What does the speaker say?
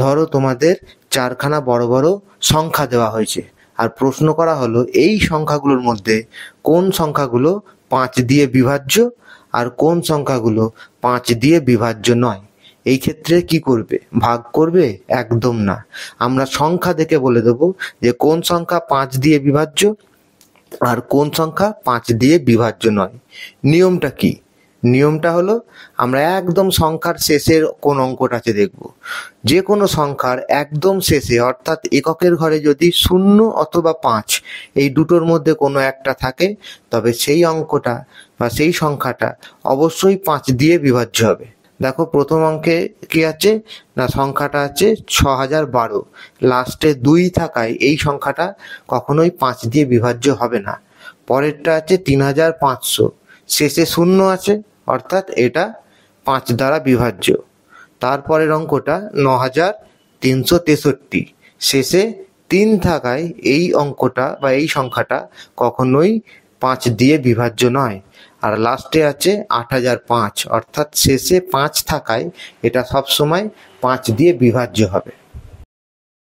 ধরো তোমাদের চারখানা বড় বড় সংখ্যা দেওয়া হয়েছে, আর প্রশ্ন করা হলো এই সংখ্যাগুলোর মধ্যে কোন সংখ্যাগুলো 5 দিয়ে বিভাজ্য আর কোন সংখ্যাগুলো 5 দিয়ে বিভাজ্য নয়। এই ক্ষেত্রে কি করবে? ভাগ করবে? একদম না। আমরা সংখ্যা দেখে বলে দেবো যে কোন সংখ্যা 5 দিয়ে বিভাজ্য আর কোন সংখ্যা 5 দিয়ে বিভাজ্য নয়। নিয়মটা কি? নিয়মটা হলো, আমরা একদম সংখ্যার শেষের কোন অঙ্কটা আছে দেখব। যে কোনো সংখ্যার একদম শেষে অর্থাৎ এককের ঘরে যদি 0 অথবা 5 এই দুটোর মধ্যে কোনো একটা থাকে, তবে সেই অঙ্কটা বা সেই সংখ্যাটা অবশ্যই 5 দিয়ে বিভাজ্য হবে। দেখো প্রথম অঙ্কে কি আছে না, সংখ্যাটা আছে 6012, লাস্টে 2 থাকায় এই সংখ্যাটা কখনোই 5 দিয়ে বিভাজ্য হবে না। পরেরটা আছে 3500, শেষে 0 আছে অর্থাৎ এটা 5 দ্বারা বিভাজ্য। তারপরের অঙ্কটা 9363, শেষে 3 থাকায় এই অঙ্কটা বা এই সংখ্যাটা কখনোই 5 দিয়ে বিভাজ্য নয়। আর লাস্টে আছে 8005, অর্থাৎ শেষে 5 থাকায় এটা সবসময় 5 দিয়ে বিভাজ্য হবে।